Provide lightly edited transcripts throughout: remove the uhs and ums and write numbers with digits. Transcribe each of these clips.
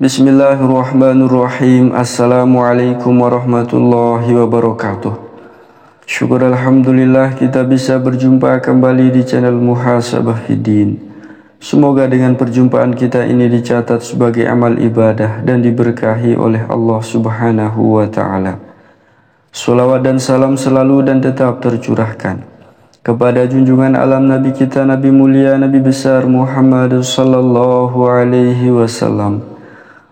Bismillahirrahmanirrahim. Assalamualaikum warahmatullahi wabarakatuh. Syukur alhamdulillah kita bisa berjumpa kembali di channel Muhasabah Fiddin. Semoga dengan perjumpaan kita ini dicatat sebagai amal ibadah dan diberkahi oleh Allah Subhanahu wa ta'ala. Salawat dan salam selalu dan tetap tercurahkan kepada junjungan alam Nabi kita, Nabi mulia, Nabi besar Muhammad sallallahu alaihi wasallam.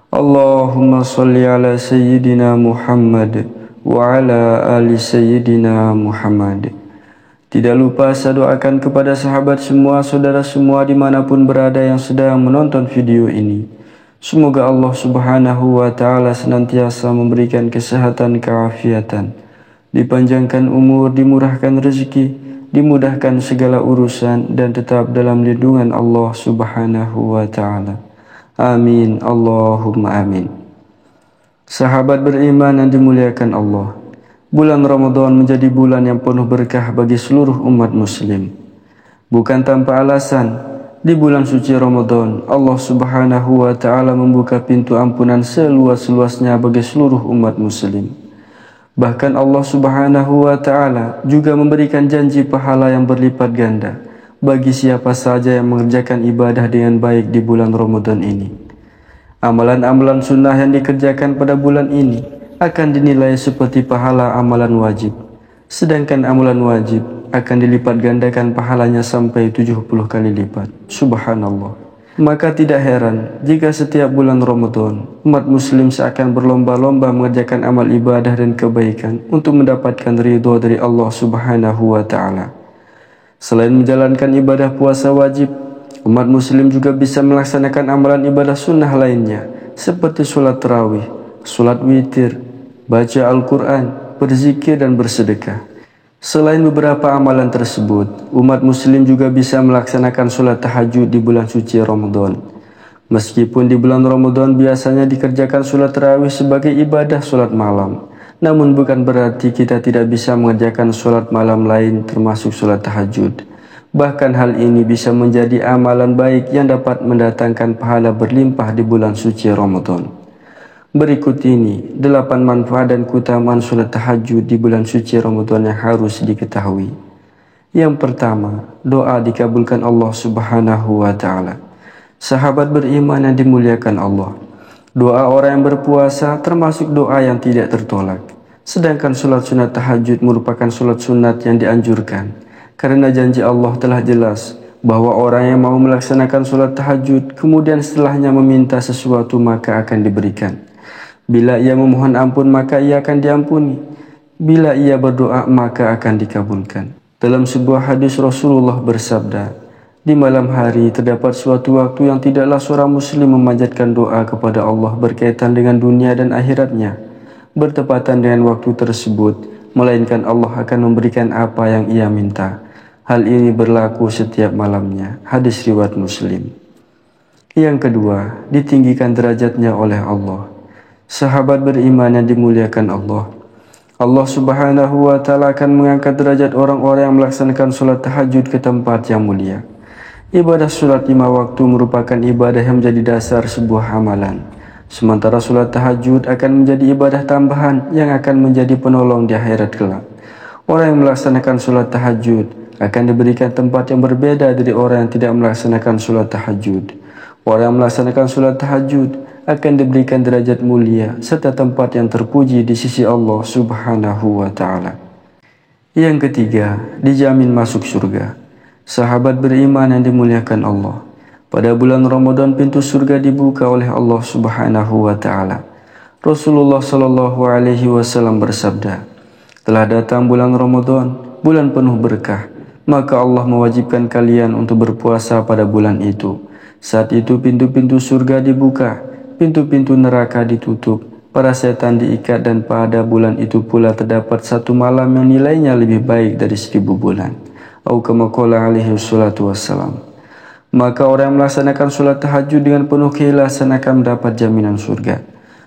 Allahumma salli ala Sayyidina Muhammad wa ala ali Sayyidina Muhammad. Tidak lupa saya doakan kepada sahabat semua, saudara semua dimanapun berada yang sedang menonton video ini. Semoga Allah Subhanahu wa ta'ala senantiasa memberikan kesehatan, keafiatan, dipanjangkan umur, dimurahkan rezeki, dimudahkan segala urusan, dan tetap dalam lindungan Allah Subhanahu wa ta'ala. Amin, Allahumma amin. Sahabat beriman yang dimuliakan Allah, bulan Ramadan menjadi bulan yang penuh berkah bagi seluruh umat muslim. Bukan tanpa alasan, di bulan suci Ramadan, Allah Subhanahu wa ta'ala membuka pintu ampunan seluas-luasnya bagi seluruh umat muslim. Bahkan Allah Subhanahu wa ta'ala juga memberikan janji pahala yang berlipat ganda bagi siapa saja yang mengerjakan ibadah dengan baik di bulan Ramadan ini. Amalan-amalan sunnah yang dikerjakan pada bulan ini akan dinilai seperti pahala amalan wajib. Sedangkan amalan wajib akan dilipat gandakan pahalanya sampai 70 kali lipat. Subhanallah. Maka tidak heran jika setiap bulan Ramadan umat muslim seakan berlomba-lomba mengerjakan amal ibadah dan kebaikan untuk mendapatkan ridho dari Allah Subhanahu wa ta'ala. Selain menjalankan ibadah puasa wajib, umat muslim juga bisa melaksanakan amalan ibadah sunnah lainnya seperti sholat tarawih, sholat witir, baca Al-Quran, berzikir dan bersedekah. Selain beberapa amalan tersebut, umat muslim juga bisa melaksanakan sholat tahajud di bulan suci Ramadan. Meskipun di bulan Ramadan biasanya dikerjakan sholat tarawih sebagai ibadah sholat malam, namun bukan berarti kita tidak bisa mengerjakan sholat malam lain termasuk sholat tahajud. Bahkan hal ini bisa menjadi amalan baik yang dapat mendatangkan pahala berlimpah di bulan suci Ramadan. Berikut ini 8 manfaat dan keutamaan sholat tahajud di bulan suci Ramadan yang harus diketahui. Yang pertama, doa dikabulkan Allah Subhanahu wa ta'ala. Sahabat beriman yang dimuliakan Allah, doa orang yang berpuasa termasuk doa yang tidak tertolak. Sedangkan sholat sunat tahajud merupakan sholat sunat yang dianjurkan. Karena janji Allah telah jelas bahwa orang yang mau melaksanakan sholat tahajud kemudian setelahnya meminta sesuatu maka akan diberikan. Bila ia memohon ampun maka ia akan diampuni. Bila ia berdoa maka akan dikabulkan. Dalam sebuah hadis Rasulullah bersabda, di malam hari terdapat suatu waktu yang tidaklah seorang muslim memanjatkan doa kepada Allah berkaitan dengan dunia dan akhiratnya bertepatan dengan waktu tersebut, melainkan Allah akan memberikan apa yang ia minta. Hal ini berlaku setiap malamnya. Hadis riwayat Muslim. Yang kedua, ditinggikan derajatnya oleh Allah. Sahabat beriman yang dimuliakan Allah, Allah Subhanahu wa ta'ala akan mengangkat derajat orang-orang yang melaksanakan sholat tahajud ke tempat yang mulia. Ibadah sholat 5 waktu merupakan ibadah yang menjadi dasar sebuah amalan. Sementara sholat tahajud akan menjadi ibadah tambahan yang akan menjadi penolong di akhirat kelak. Orang yang melaksanakan sholat tahajud akan diberikan tempat yang berbeda dari orang yang tidak melaksanakan sholat tahajud. Orang yang melaksanakan sholat tahajud akan diberikan derajat mulia serta tempat yang terpuji di sisi Allah Subhanahu wa ta'ala. Yang ketiga, dijamin masuk surga. Sahabat beriman yang dimuliakan Allah, pada bulan Ramadan pintu surga dibuka oleh Allah Subhanahu wa ta'ala. Rasulullah sallallahu alaihi wasallam bersabda, telah datang bulan Ramadan, bulan penuh berkah, maka Allah mewajibkan kalian untuk berpuasa pada bulan itu. Saat itu pintu-pintu surga dibuka, pintu-pintu neraka ditutup, para setan diikat, dan pada bulan itu pula terdapat satu malam yang nilainya lebih baik dari 1000 bulan. Atau kama qala alaihi wassalatu wassalam. Maka orang yang melaksanakan sholat tahajud dengan penuh keikhlasan akan mendapat jaminan surga.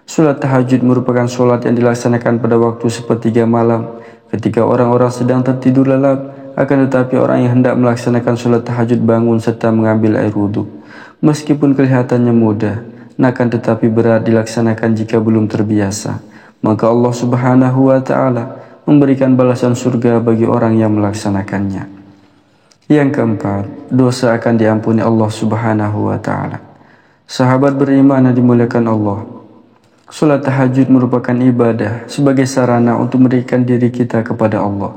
Sholat tahajud merupakan sholat yang dilaksanakan pada waktu sepertiga malam ketika orang-orang sedang tertidur lelap. Akan tetapi orang yang hendak melaksanakan sholat tahajud bangun serta mengambil air wudhu. Meskipun kelihatannya mudah, akan tetapi berat dilaksanakan jika belum terbiasa. Maka Allah Subhanahu wa Ta'ala memberikan balasan surga bagi orang yang melaksanakannya. Yang keempat, dosa akan diampuni Allah Subhanahu wa Ta'ala. Sahabat beriman yang dimuliakan Allah, salat tahajud merupakan ibadah sebagai sarana untuk mendekatkan diri kita kepada Allah.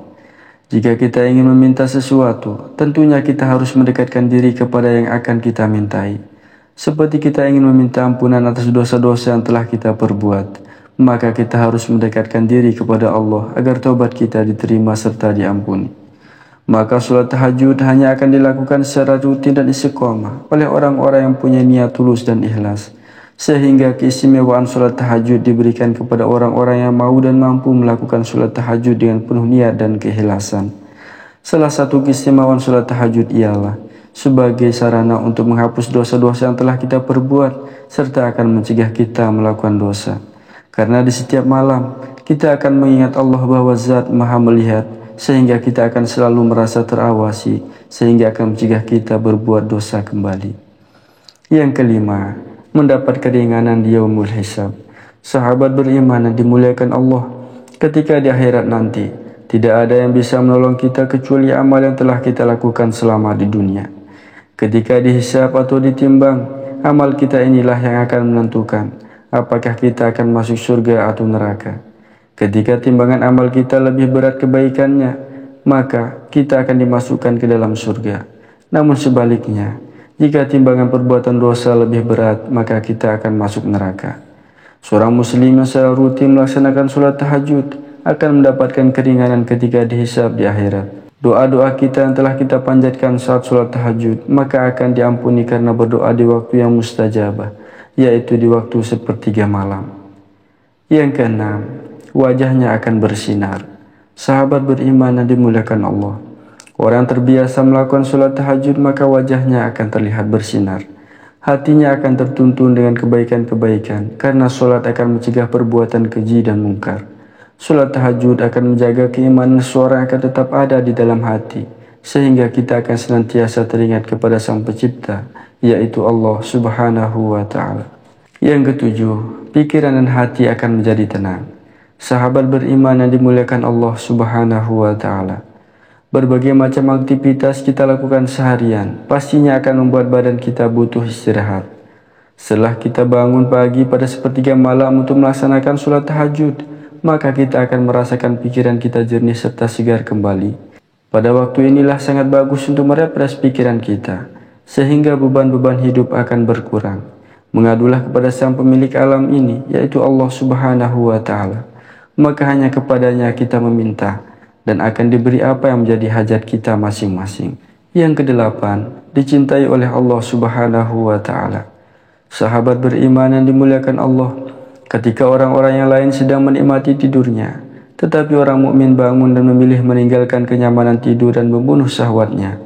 Jika kita ingin meminta sesuatu, tentunya kita harus mendekatkan diri kepada yang akan kita mintai. Seperti kita ingin meminta ampunan atas dosa-dosa yang telah kita perbuat, maka kita harus mendekatkan diri kepada Allah agar taubat kita diterima serta diampuni. Maka sholat tahajud hanya akan dilakukan secara rutin dan istiqomah oleh orang-orang yang punya niat tulus dan ikhlas. Sehingga keistimewaan sholat tahajud diberikan kepada orang-orang yang mau dan mampu melakukan sholat tahajud dengan penuh niat dan keikhlasan. Salah satu keistimewaan sholat tahajud ialah sebagai sarana untuk menghapus dosa-dosa yang telah kita perbuat serta akan mencegah kita melakukan dosa. Karena di setiap malam kita akan mengingat Allah bahwa Zat Maha melihat, sehingga kita akan selalu merasa terawasi, sehingga akan mencegah kita berbuat dosa kembali. Yang kelima, mendapat keringanan di yaumul hisab. Sahabat beriman yang dimuliakan Allah, ketika di akhirat nanti, tidak ada yang bisa menolong kita kecuali amal yang telah kita lakukan selama di dunia. Ketika dihisab atau ditimbang, amal kita inilah yang akan menentukan apakah kita akan masuk surga atau neraka. Ketika timbangan amal kita lebih berat kebaikannya, maka kita akan dimasukkan ke dalam surga. Namun sebaliknya, jika timbangan perbuatan dosa lebih berat, maka kita akan masuk neraka. Seorang muslim yang secara rutin melaksanakan sholat tahajud akan mendapatkan keringanan ketika dihisab di akhirat. Doa-doa kita yang telah kita panjatkan saat sholat tahajud, maka akan diampuni karena berdoa di waktu yang mustajabah, yaitu di waktu sepertiga malam. Yang keenam, wajahnya akan bersinar. Sahabat beriman yang dimuliakan Allah, orang yang terbiasa melakukan sholat tahajud maka wajahnya akan terlihat bersinar. Hatinya akan tertuntun dengan kebaikan-kebaikan karena sholat akan mencegah perbuatan keji dan mungkar. Sholat tahajud akan menjaga keimanan seseorang akan tetap ada di dalam hati, sehingga kita akan senantiasa teringat kepada Sang Pencipta, yaitu Allah Subhanahu wa Ta'ala. Yang ketujuh, pikiran dan hati akan menjadi tenang. Sahabat beriman yang dimuliakan Allah Subhanahu wa Ta'ala, berbagai macam aktivitas kita lakukan seharian pastinya akan membuat badan kita butuh istirahat. Setelah kita bangun pagi pada sepertiga malam untuk melaksanakan sholat tahajud, maka kita akan merasakan pikiran kita jernih serta segar kembali. Pada waktu inilah sangat bagus untuk merefresh pikiran kita, sehingga beban-beban hidup akan berkurang. Mengadulah kepada Sang Pemilik alam ini, yaitu Allah Subhanahu wa Ta'ala. Maka hanya kepadanya kita meminta, dan akan diberi apa yang menjadi hajat kita masing-masing. Yang kedelapan, dicintai oleh Allah Subhanahu wa Ta'ala. Sahabat beriman yang dimuliakan Allah, ketika orang-orang yang lain sedang menikmati tidurnya, tetapi orang mukmin bangun dan memilih meninggalkan kenyamanan tidur dan membunuh syahwatnya.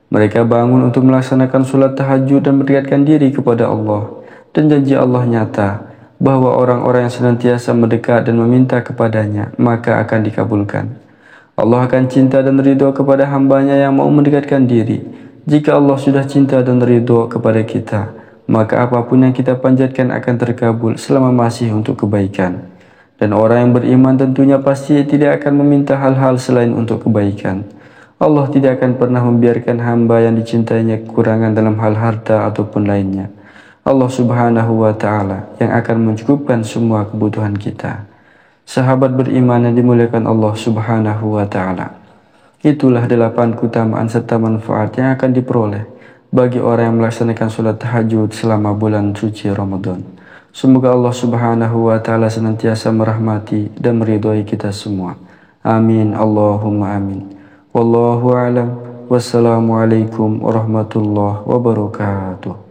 Mereka bangun untuk melaksanakan sholat tahajud dan mendekatkan diri kepada Allah, dan janji Allah nyata bahwa orang-orang yang senantiasa mendekat dan meminta kepadanya, maka akan dikabulkan. Allah akan cinta dan ridho kepada hambanya yang mau mendekatkan diri. Jika Allah sudah cinta dan ridho kepada kita, maka apapun yang kita panjatkan akan terkabul selama masih untuk kebaikan. Dan orang yang beriman tentunya pasti tidak akan meminta hal-hal selain untuk kebaikan. Allah tidak akan pernah membiarkan hamba yang dicintainya kekurangan dalam hal harta ataupun lainnya. Allah Subhanahu wa Ta'ala yang akan mencukupkan semua kebutuhan kita. Sahabat beriman yang dimuliakan Allah Subhanahu wa Ta'ala, itulah 8 keutamaan serta manfaat yang akan diperoleh bagi orang yang melaksanakan sholat tahajud selama bulan suci Ramadan. Semoga Allah Subhanahu wa Ta'ala senantiasa merahmati dan meridhai kita semua. Amin, Allahumma amin. Wallahu a'lam. Wassalamualaikum warahmatullahi wabarakatuh.